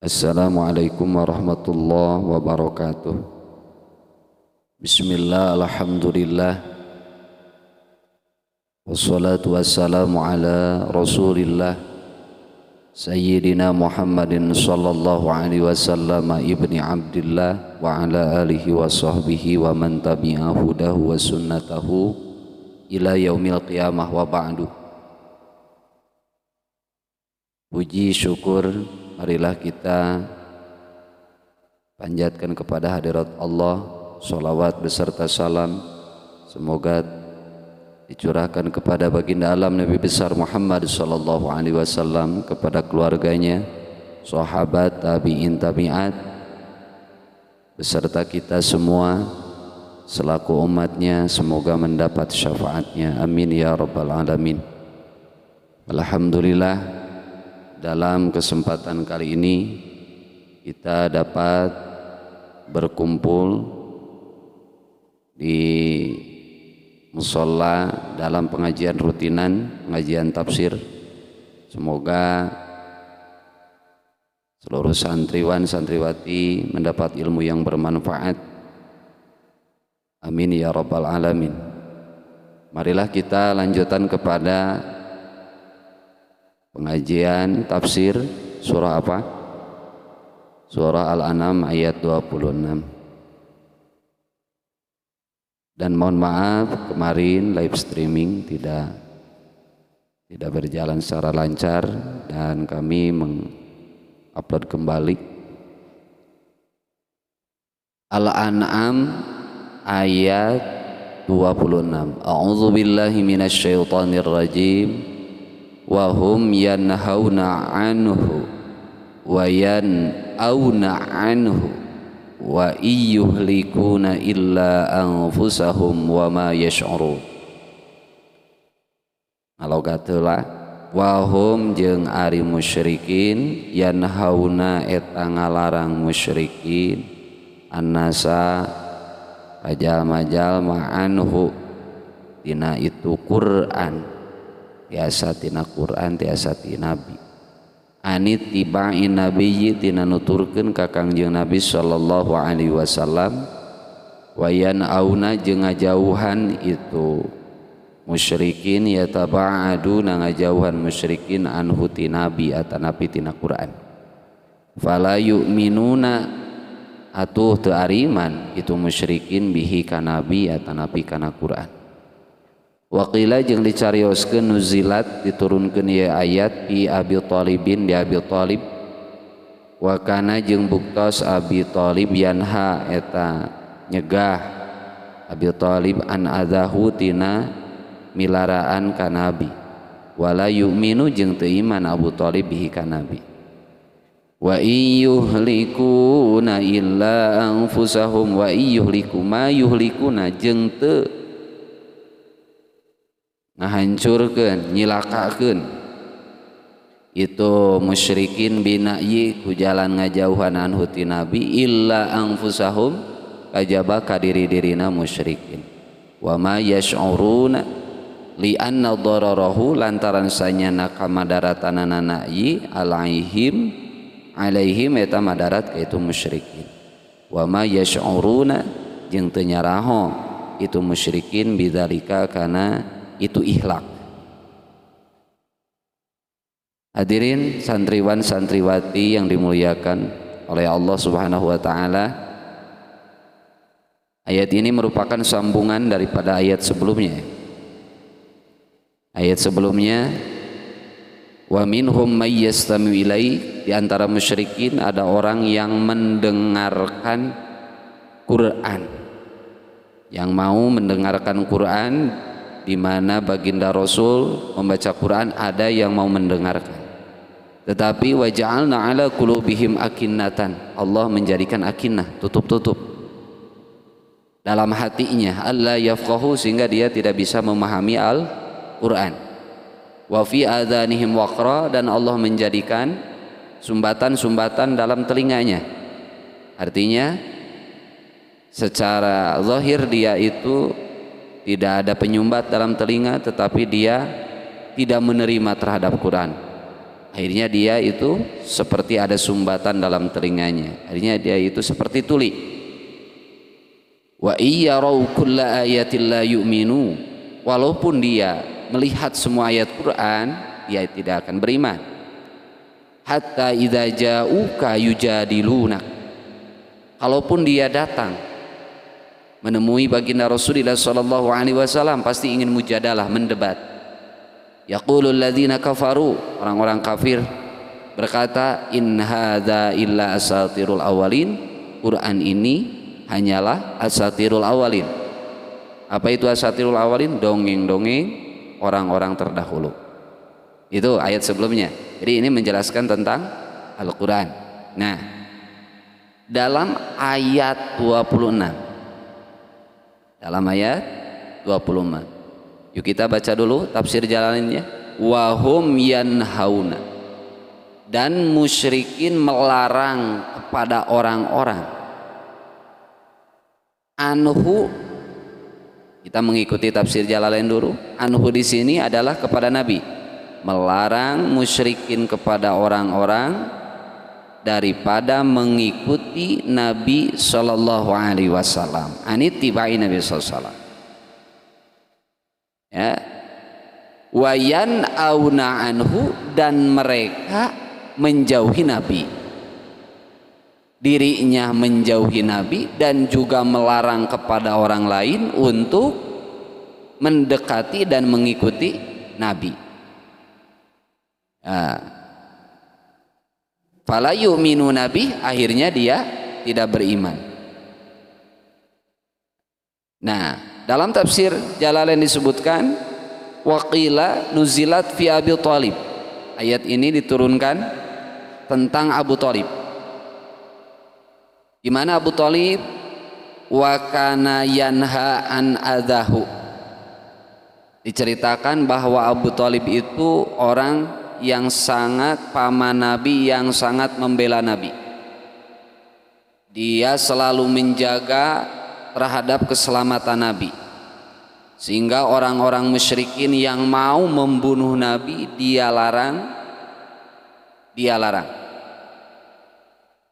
Assalamualaikum warahmatullahi wabarakatuh. Bismillah, alhamdulillah, wassalatu wassalamu ala rasulillah Sayyidina Muhammadin sallallahu alaihi wasallam ibni abdillah wa ala alihi wa sahbihi wa man tabi'a hudahu wa sunnatahu ila yaumil qiyamah wa ba'du. Puji syukur marilah kita panjatkan kepada hadirat Allah, sholawat beserta salam semoga dicurahkan kepada baginda alam Nabi besar Muhammad sallallahu alaihi wasallam, kepada keluarganya, sahabat, tabi'in, tabi'at beserta kita semua selaku umatnya, semoga mendapat syafaatnya, amin ya rabbal alamin. Alhamdulillah, dalam kesempatan kali ini kita dapat berkumpul di mushola dalam pengajian rutinan, pengajian tafsir. Semoga seluruh santriwan santriwati mendapat ilmu yang bermanfaat, amin ya rabbal alamin. Marilah kita lanjutkan kepada pengajian tafsir surah apa? Surah Al-An'am ayat 26. Dan mohon maaf kemarin live streaming tidak berjalan secara lancar dan kami mengupload kembali. Al-An'am ayat 26. A'udzubillahi minasyaitonir rajim. Wa hum yanhauna anhu wa yan'auna anhu wa iyyuhlikuna illa anfusahum wa ma yash'urun. Ngalogateula wa hum jeung ari musyrikin yanhauna eta ngalarang musyrikin annasa majal-majal anhu tina itu Quran, tiasa tina Quran, tiasa tina Nabi, anit tiba'in nabiyyi tina nuturkeun ka Kangjeng Nabi sallallahu alaihi wasallam, wayan auna jeung ngajauhan itu musyrikin yataba'aduna ngajauhan musyrikin anhu ti Nabi atanapi tina Quran. Fala yu'minuna atuh teu ariman itu musyrikin bihi ka Nabi atanapi kana Quran. Waqila jeung dicarioskeun nuzilat diturunkeun ieu ayat di Abi Thalibin di Abi Thalib, wa kana jeung buktos Abi Thalib yanha eta nyegah Abi Thalib an adahu tina milaraan ka Nabi, wala yu'minu jeung teu iman Abu Thalib bihi ka Nabi. Wa iyyuhlikuna illa anfusahum wa iyyuhliku ma yuhlikuna jeung teu ngahancurkeun nyilakakeun itu musyrikin bina'yi ku jalan ngajauhan anhu ti Nabi illa anfusahum kajaba ka diri-dirina musyrikin, wa ma yash'uruna li anna dararahu lantaran sanyana kamadaratana na'yi alaihim eta madarat ka itu musyrikin, wa ma yash'uruna jeung teu nyaraho itu musyrikin bidzalika kana itu ihlak. Hadirin santriwan santriwati yang dimuliakan oleh Allah Subhanahu wa taala, ayat ini merupakan sambungan daripada ayat sebelumnya. Ayat sebelumnya, wa minhum may yastami'u ilai, di antara musyrikin ada orang yang mendengarkan Quran, yang mau mendengarkan Quran, di mana baginda Rasul membaca Quran ada yang mau mendengarkan, tetapi waja'alna ala qulubihim akinnatan, Allah menjadikan akinnah, tutup-tutup dalam hatinya, alla yafqahu sehingga dia tidak bisa memahami Al-Quran, wa fi adhanihim waqra dan Allah menjadikan sumbatan-sumbatan dalam telinganya, artinya secara zahir dia itu tidak ada penyumbat dalam telinga, tetapi dia tidak menerima terhadap Quran. Akhirnya dia itu seperti ada sumbatan dalam telinganya. Akhirnya dia itu seperti tuli. Wa iyyarau kulla ayatin la yu'minu. Walaupun dia melihat semua ayat Quran, dia tidak akan beriman. Hatta idza ja'uka yujadilunak. Kalaupun dia datang menemui baginda Rasulullah sallallahu alaihi wasallam, pasti ingin mujadalah, mendebat. Yaqulul ladzina kafaru, orang-orang kafir berkata, in hadza illa asatirul awalin. Quran ini hanyalah asatirul awalin. Apa itu asatirul awalin? Dongeng-dongeng orang-orang terdahulu. Itu ayat sebelumnya. Jadi ini menjelaskan tentang Al-Quran. Nah, dalam ayat 26, dalam ayat 26, yuk kita baca dulu tafsir Jalalainnya. Wahum yanhauna, dan musyrikin melarang kepada orang-orang. Anhu, kita mengikuti tafsir Jalalain dulu. Anhu di sini adalah kepada Nabi, melarang musyrikin kepada orang-orang daripada mengikuti Nabi sallallahu alaihi wasallam. Anittibai Nabi sallallahu alaihi wasallam. Ya, wayan auna anhu, dan mereka menjauhi Nabi, dirinya menjauhi Nabi dan juga melarang kepada orang lain untuk mendekati dan mengikuti Nabi. Fala yu'minu nabi, akhirnya dia tidak beriman. Nah, dalam tafsir Jalalain disebutkan waqila nuzilat fi Abi Thalib. Ayat ini diturunkan tentang Abu Thalib. Di mana Abu Thalib wa kana yanha an adahu. Diceritakan bahwa Abu Thalib itu orang yang sangat paman Nabi, yang sangat membela Nabi. Dia selalu menjaga terhadap keselamatan Nabi, sehingga orang-orang musyrikin yang mau membunuh Nabi dia larang.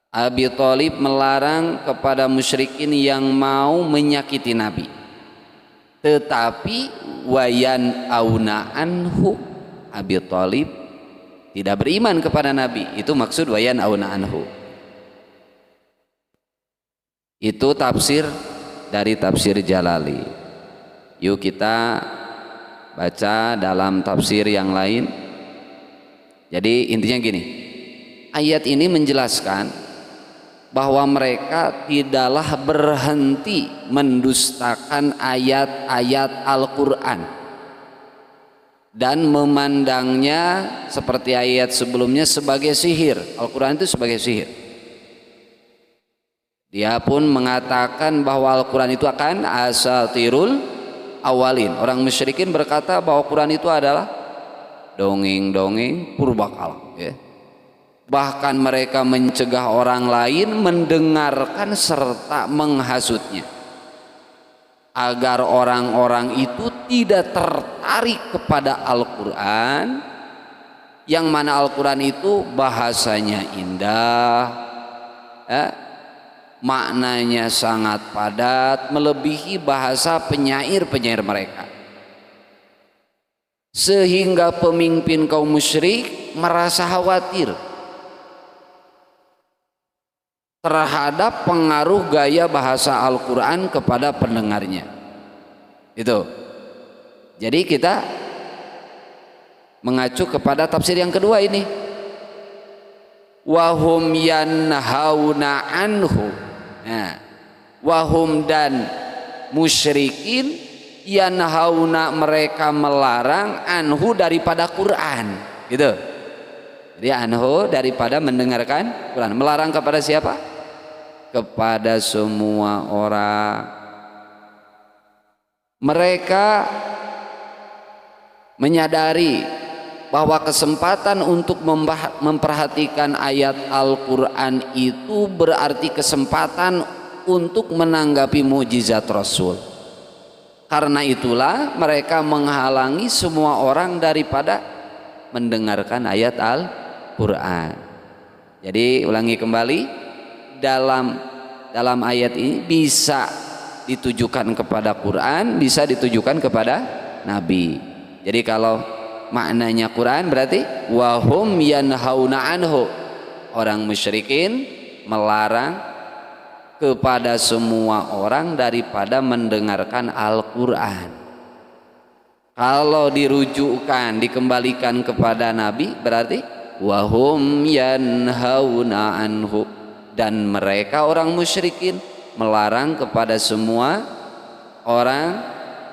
Abi Thalib melarang kepada musyrikin yang mau menyakiti Nabi. Tetapi wayan auna anhu, Abi Thalib tidak beriman kepada Nabi. Itu maksud wayan auna anhu. Itu tafsir dari tafsir Jalali. Yuk kita baca dalam tafsir yang lain. Jadi intinya gini, ayat ini menjelaskan bahwa mereka tidaklah berhenti mendustakan ayat-ayat Al-Quran dan memandangnya seperti ayat sebelumnya sebagai sihir. Al-Quran itu sebagai sihir. Dia pun mengatakan bahwa Al-Quran itu akan asatirul awalin. Orang musyrikin berkata bahwa Quran itu adalah dongeng-dongeng purbakala, ya. Bahkan mereka mencegah orang lain mendengarkan serta menghasutnya, agar orang-orang itu tidak tertarik kepada Al-Quran, yang mana Al-Quran itu bahasanya indah, ya, maknanya sangat padat, melebihi bahasa penyair-penyair mereka, sehingga pemimpin kaum musyrik merasa khawatir terhadap pengaruh gaya bahasa Al-Quran kepada pendengarnya. Itu. Jadi kita mengacu kepada tafsir yang kedua ini. Wahum yanhauna anhu. Nah, wahum dan musyrikin yanhauna, mereka melarang anhu daripada Quran, gitu. Jadi anhu daripada mendengarkan Quran. Melarang kepada siapa? Kepada semua orang. Mereka menyadari bahwa kesempatan untuk memperhatikan ayat Al-Quran itu berarti kesempatan untuk menanggapi mukjizat Rasul. Karena itulah mereka menghalangi semua orang daripada mendengarkan ayat Quran. Jadi ulangi kembali, dalam ayat ini bisa ditujukan kepada Quran, bisa ditujukan kepada Nabi. Jadi kalau maknanya Quran berarti wahum yanhauna anhu, orang musyrikin melarang kepada semua orang daripada mendengarkan Al-Quran. Kalau dirujukkan, dikembalikan kepada Nabi berarti wahum yanhauna anhu, dan mereka orang musyrikin melarang kepada semua orang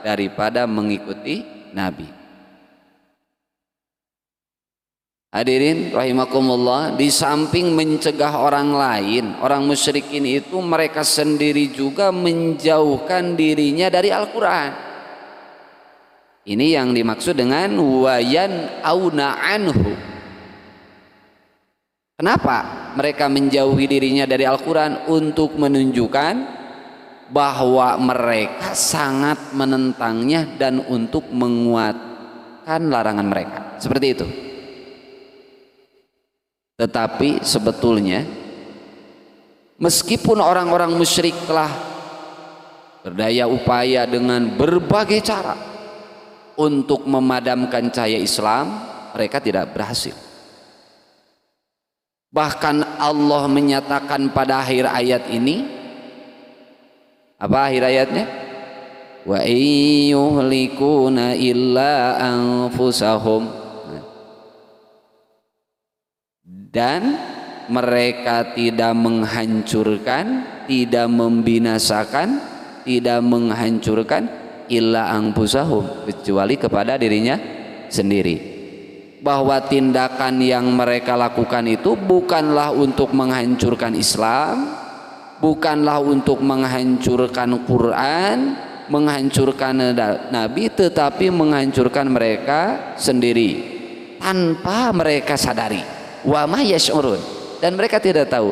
daripada mengikuti Nabi. Hadirin rahimakumullah, di samping mencegah orang lain, orang musyrikin itu mereka sendiri juga menjauhkan dirinya dari Al-Quran. Ini yang dimaksud dengan wayan auna anhu. Kenapa mereka menjauhi dirinya dari Al-Quran? Untuk menunjukkan bahwa mereka sangat menentangnya dan untuk menguatkan larangan mereka. Seperti itu. Tetapi sebetulnya meskipun orang-orang musyrik telah berdaya upaya dengan berbagai cara untuk memadamkan cahaya Islam, mereka tidak berhasil. Bahkan Allah menyatakan pada akhir ayat ini, apa akhir ayatnya? Wa ayyuhlikuna illa anfusahum, dan mereka tidak menghancurkan, tidak membinasakan, tidak menghancurkan illa anfusahum, kecuali kepada dirinya sendiri. Bahwa tindakan yang mereka lakukan itu bukanlah untuk menghancurkan Islam, bukanlah untuk menghancurkan Quran, menghancurkan Nabi, tetapi menghancurkan mereka sendiri tanpa mereka sadari. Wa ma yash'urun, dan mereka tidak tahu,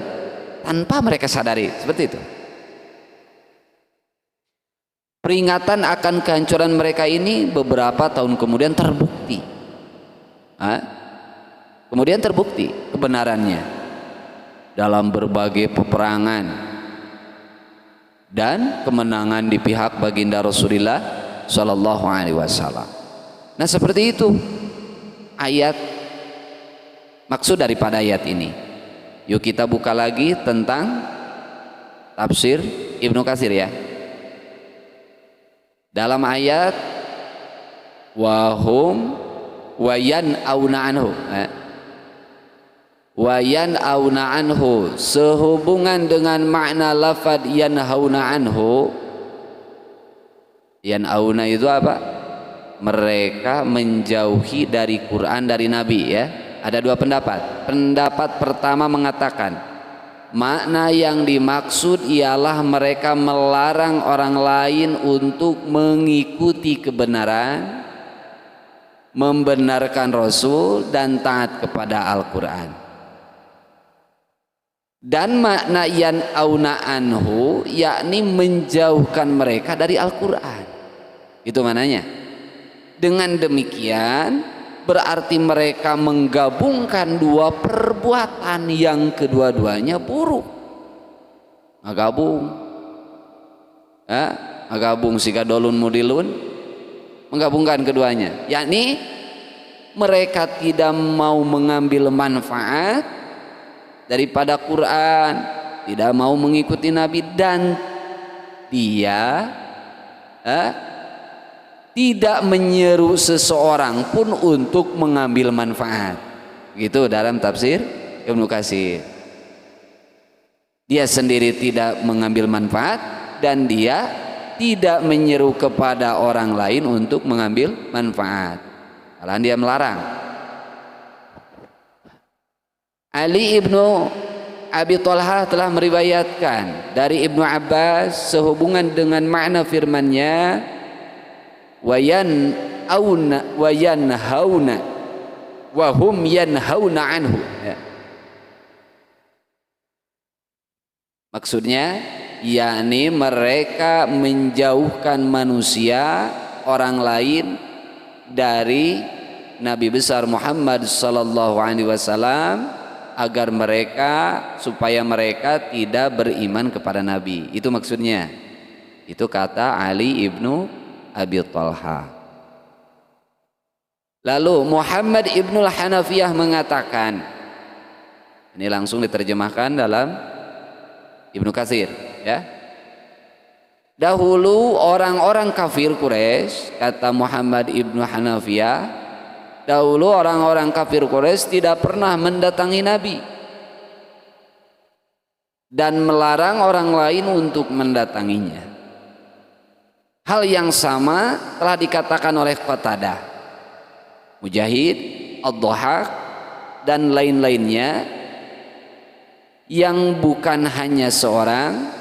tanpa mereka sadari. Seperti itu. Peringatan akan kehancuran mereka ini beberapa tahun kemudian terbukti. Kemudian terbukti kebenarannya dalam berbagai peperangan dan kemenangan di pihak baginda Rasulullah Shallallahu Alaihi Wasallam. Nah, seperti itu ayat, maksud daripada ayat ini. Yuk kita buka lagi tentang tafsir Ibnu Katsir ya. Dalam ayat wahum wayan auna anhu, wayan auna anhu, sehubungan dengan makna lafad yanhauna anhu. Yan auna itu apa? Mereka menjauhi dari Quran, dari Nabi ya. Ada dua pendapat. Pendapat pertama mengatakan makna yang dimaksud ialah mereka melarang orang lain untuk mengikuti kebenaran, membenarkan Rasul dan taat kepada Al-Quran. Dan makna yan auna anhu yakni menjauhkan mereka dari Al-Quran. Itu mananya. Dengan demikian berarti mereka menggabungkan dua perbuatan yang kedua-duanya buruk. Ngagabung sika dolun mudilun, menggabungkan keduanya, yakni mereka tidak mau mengambil manfaat daripada Quran, tidak mau mengikuti Nabi, dan dia tidak menyeru seseorang pun untuk mengambil manfaat. Gitu dalam tafsir Ibnu Katsir. Dia sendiri tidak mengambil manfaat dan dia tidak menyeru kepada orang lain untuk mengambil manfaat. Malahan dia melarang. Ali ibnu Abi Thalhah telah meriwayatkan dari Ibnu Abbas sehubungan dengan makna firman-Nya wayan hauna wa hum yanhauna anhu. Maksudnya yakni mereka menjauhkan manusia, orang lain, dari Nabi besar Muhammad sallallahu alaihi wasallam agar supaya mereka tidak beriman kepada Nabi. Itu maksudnya. Itu kata Ali ibnu Abi Thalha. Lalu Muhammad ibnul Hanafiyah mengatakan, ini langsung diterjemahkan dalam Ibnu Katsir, ya. Dahulu orang-orang kafir Quraisy, kata Muhammad ibnu Hanafiyah, dahulu orang-orang kafir Quraisy tidak pernah mendatangi Nabi dan melarang orang lain untuk mendatanginya. Hal yang sama telah dikatakan oleh Qatadah, Mujahid, Ad-Dhahhak dan lain-lainnya yang bukan hanya seorang.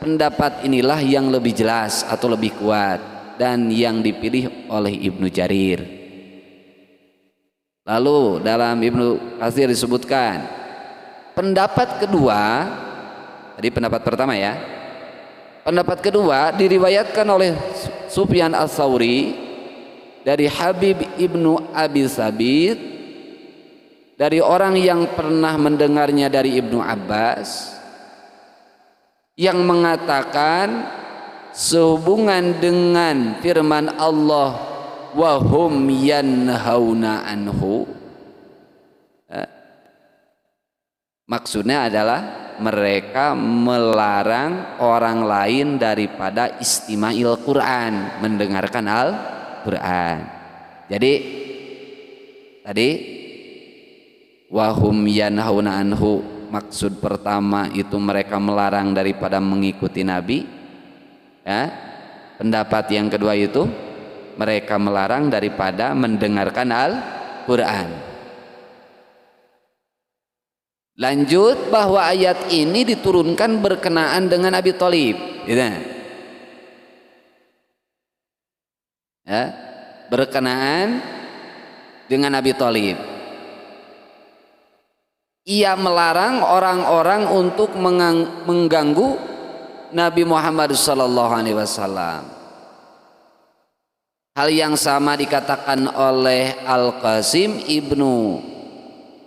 Pendapat inilah yang lebih jelas atau lebih kuat dan yang dipilih oleh Ibnu Jarir. Lalu dalam Ibnu Katsir disebutkan pendapat kedua, tadi pendapat pertama ya, pendapat kedua diriwayatkan oleh Sufyan Ats-Tsauri dari Habib ibnu Abi Tsabit dari orang yang pernah mendengarnya dari Ibnu Abbas yang mengatakan sehubungan dengan firman Allah wa hum yanhauna anhu, maksudnya adalah mereka melarang orang lain daripada istima'il Quran, mendengarkan Al-Quran. Jadi tadi wahum yanhauna anhu, maksud pertama itu mereka melarang daripada mengikuti Nabi, ya. Pendapat yang kedua itu mereka melarang daripada mendengarkan Al-Quran. Lanjut bahwa ayat ini diturunkan berkenaan dengan Abi Thalib, gitu. Ya, berkenaan dengan Abi Thalib. Ia melarang orang-orang untuk mengganggu Nabi Muhammad SAW. Hal yang sama dikatakan oleh Al-Qasim ibnu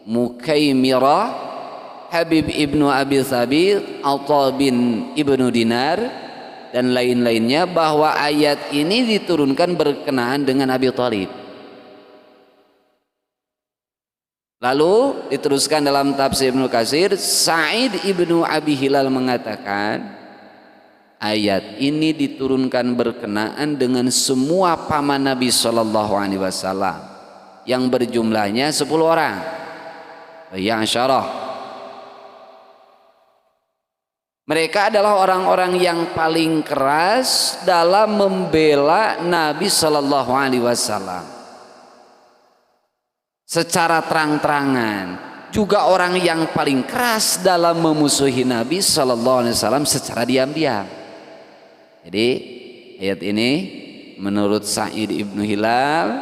Mukaimirah, Habib ibnu Abi Tsabit, Atha bin ibnu Dinar dan lain-lainnya, bahwa ayat ini diturunkan berkenaan dengan Abi Thalib. Lalu diteruskan dalam tafsir Ibnu Katsir, Sa'id ibnu Abi Hilal mengatakan ayat ini diturunkan berkenaan dengan semua paman Nabi Shallallahu Alaihi Wasallam yang berjumlahnya 10 orang. Yang syarah, mereka adalah orang-orang yang paling keras dalam membela Nabi Shallallahu Alaihi Wasallam secara terang-terangan, juga orang yang paling keras dalam memusuhi Nabi Sallallahu Alaihi Wasallam secara diam-diam. Jadi ayat ini menurut Sa'id ibnu Hilal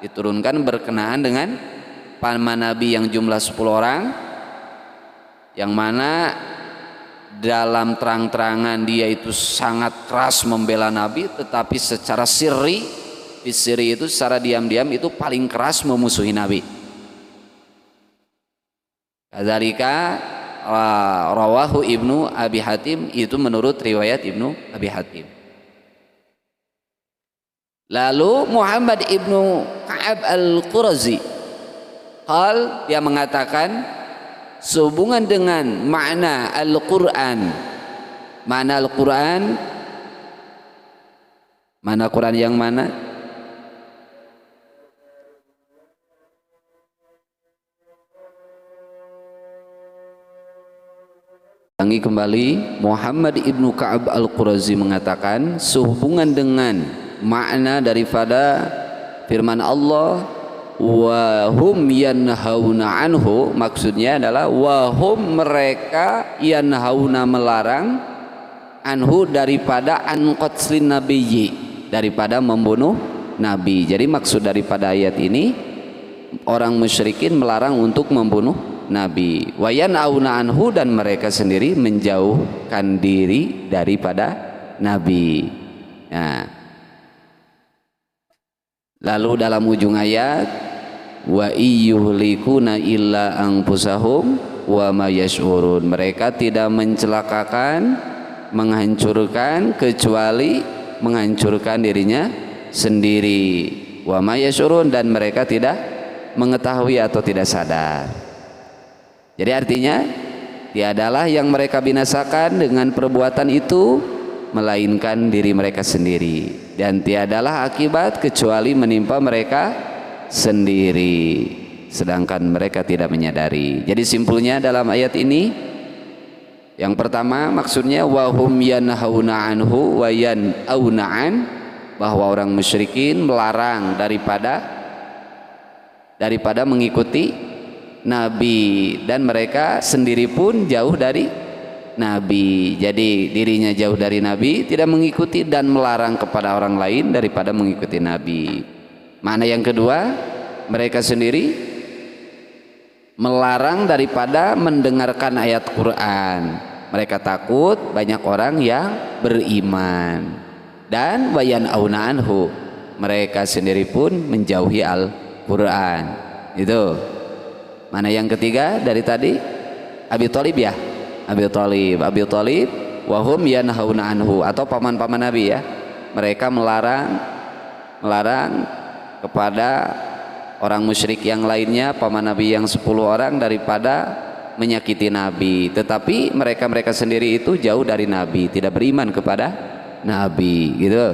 diturunkan berkenaan dengan paman Nabi yang jumlah 10 orang, yang mana dalam terang-terangan dia itu sangat keras membela Nabi, tetapi secara sirri itu secara diam-diam itu paling keras memusuhi Nabi. Kadzalika rawahu Ibnu Abi Hatim, itu menurut riwayat Ibnu Abi Hatim. Lalu Muhammad ibnu Ka'ab al-Qurazi dia mengatakan sehubungan dengan makna Al-Quran, mana Al-Quran, mana Quran yang mana? Ulangi kembali, Muhammad ibnu Ka'ab al-Qurazi mengatakan sehubungan dengan makna daripada firman Allah wa hum yanhauna anhu, maksudnya adalah wa hum, mereka, yanhauna, melarang, anhu, daripada an qatslin nabiyyi, daripada membunuh nabi. Jadi maksud daripada ayat ini orang musyrikin melarang untuk membunuh Nabi, wayan auna anhu, dan mereka sendiri menjauhkan diri daripada Nabi. Nah, lalu dalam ujung ayat wa iyyuhlikuna illa anfusahum wa ma yash'urun. Mereka tidak mencelakakan, menghancurkan kecuali menghancurkan dirinya sendiri. Wa ma yash'urun, dan mereka tidak mengetahui atau tidak sadar. Jadi artinya tiadalah yang mereka binasakan dengan perbuatan itu melainkan diri mereka sendiri, dan tiadalah akibat kecuali menimpa mereka sendiri, sedangkan mereka tidak menyadari. Jadi simpulnya dalam ayat ini, yang pertama maksudnya wahum yanhauna anhu wa yanauna an, bahwa orang musyrikin melarang daripada mengikuti Nabi, dan mereka sendiri pun jauh dari Nabi. Jadi dirinya jauh dari Nabi, tidak mengikuti, dan melarang kepada orang lain daripada mengikuti Nabi. Mana yang kedua, mereka sendiri melarang daripada mendengarkan ayat Quran. Mereka takut banyak orang yang beriman. Dan wayan auna anhu, mereka sendiri pun menjauhi Al-Quran. Itu. Mana yang ketiga dari tadi? Abi Thalib ya. Abi Thalib wahum yanhauna anhu, atau paman-paman Nabi ya. Mereka melarang kepada orang musyrik yang lainnya, paman Nabi yang 10 orang, daripada menyakiti Nabi. Tetapi mereka sendiri itu jauh dari Nabi, tidak beriman kepada Nabi, gitu.